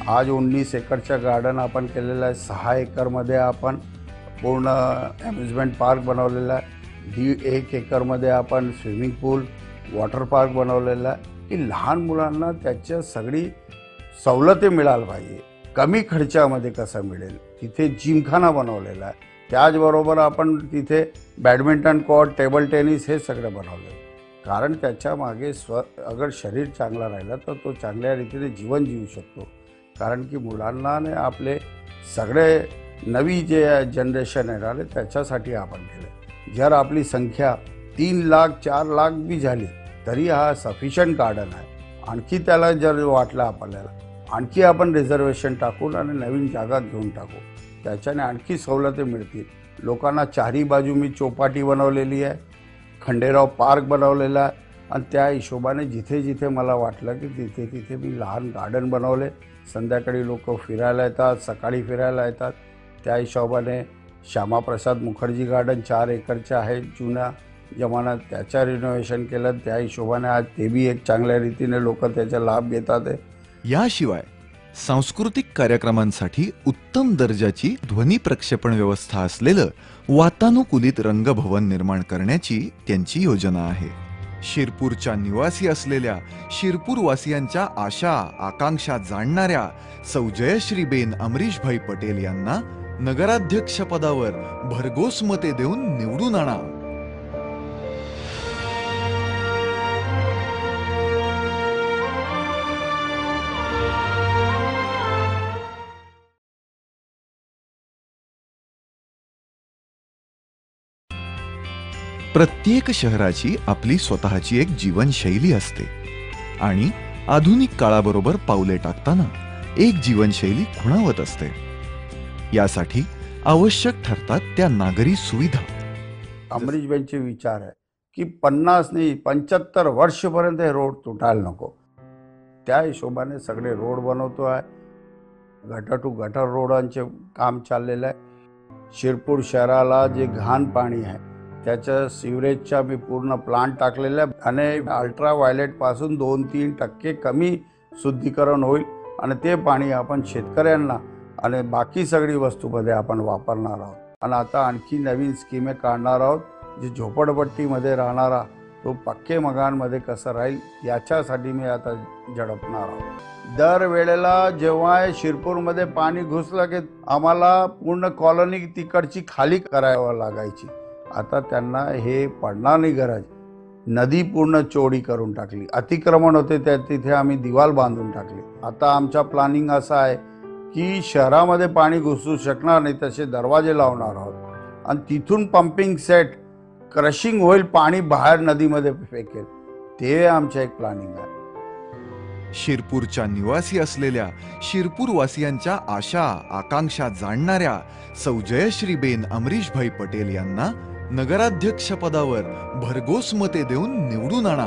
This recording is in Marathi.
आज 19 एकरच्या गार्डन आपण केलेलं आहे. 6 एकरमध्ये आपण पूर्ण अम्युजमेंट पार्क बनवलेला आहे. 1 एकरमध्ये आपण स्विमिंग पूल, वॉटर पार्क बनवलेला आहे की लहान मुलांना त्याच्या सगळी सवलती मिळायला पाहिजे. कमी खर्चामध्ये कसं मिळेल, तिथे जिमखाना बनवलेला आहे. त्याचबरोबर आपण तिथे बॅडमिंटन कोर्ट, टेबल टेनिस हे सगळं बनवलं आहे. कारण त्याच्या मागे अगर शरीर चांगला राहिला तर तो चांगल्या रीतीने जीवन जीवू शकतो. कारण की मुलांना ने आपले सगळे नवी जे जनरेशन येणार आहे त्याच्यासाठी आपण केलं. जर आपली संख्या 3 लाख 4 लाख बी झाली तरी हा सफिशियंट गार्डन आहे. आणखी त्याला जर वाटलं आपल्याला आणखी आपण रिझर्वेशन टाकून आणि नवीन जागा घेऊन टाकू, त्याच्याने आणखी सवलती मिळतील. लोकांना चारी बाजू मी चौपाटी बनवलेली आहे, खंडेराव पार्क बनवलेला आहे आणि त्या हिशोबाने जिथे जिथे मला वाटलं की तिथे तिथे मी लहान गार्डन बनवले. संध्याकाळी लोक फिरायला येतात, सकाळी फिरायला येतात. त्या हिशोबाने श्यामाप्रसाद मुखर्जी गार्डन 4 एकरचे आहे जुन्या जमान्यात, त्याच्या रिनोव्हेशन केलं. त्या हिशोबाने आज ते बी एक चांगल्या रीतीने लोक त्याचा लाभ घेतात. याशिवाय सांस्कृतिक कार्यक्रमांसाठी उत्तम दर्जाची ध्वनी प्रक्षेपण व्यवस्था असलेलं वातानुकूलित रंगभवन निर्माण करण्याची त्यांची योजना आहे. शिरपूरच्या निवासी असलेल्या शिरपूरवासियांच्या आशा आकांक्षा जाणणाऱ्या सौ जयश्रीबेन अमरीशभाई पटेल यांना नगराध्यक्ष पदावर भरघोस मते देऊन निवडून आणा. प्रत्येक शहराची आपली स्वतःची एक जीवनशैली असते आणि आधुनिक काळाबरोबर पावले टाकताना एक जीवनशैली खुणावत असते. यासाठी आवश्यक ठरतात त्या नागरी सुविधा. अमरीशबाईंचे विचार आहे की 50 नाही 75 वर्षपर्यंत हे रोड तुटायला नको. त्या हिशोबाने सगळे रोड बनवतो आहे. गटर टू गटर रोडांचे काम चाललेलं आहे. शिरपूर शहराला जे घाण पाणी आहे त्याच्या सिवरेजच्या मी पूर्ण प्लांट टाकलेला आहे आणि अल्ट्राव्हायलेटपासून 2-3% कमी शुद्धीकरण होईल आणि ते पाणी आपण शेतकऱ्यांना आणि बाकी सगळी वस्तूमध्ये आपण वापरणार आहोत. आणि आता आणखी नवीन स्कीमे काढणार आहोत. जे झोपडपट्टीमध्ये राहणारा तो पक्के मकानमध्ये कसं राहील याच्यासाठी मी आता झडपणार आहोत. दरवेळेला जेव्हा शिरपूरमध्ये पाणी घुसलं की आम्हाला पूर्ण कॉलनी तिकडची खाली करावं लागायची. आता त्यांना हे पडणार नाही गरज. नदी पूर्ण चोडी करून टाकली, अतिक्रमण होते त्या तिथे आम्ही दिवाल बांधून टाकली. आता आमचा प्लॅनिंग असा आहे की शहरामध्ये पाणी घुसू शकणार नाही तसे दरवाजे लावणार आहोत आणि तिथून पंपिंग सेट क्रशिंग होईल, पाणी बाहेर नदीमध्ये फेकेल. ते आमचं एक प्लॅनिंग आहे. शिरपूरच्या निवासी असलेल्या शिरपूरवासियांच्या आशा आकांक्षा जाणणाऱ्या सौ जयश्रीबेन अमरीशभाई पटेल यांना नगराध्यक्ष पदावर भरघोस मते देऊन निवडून आणा.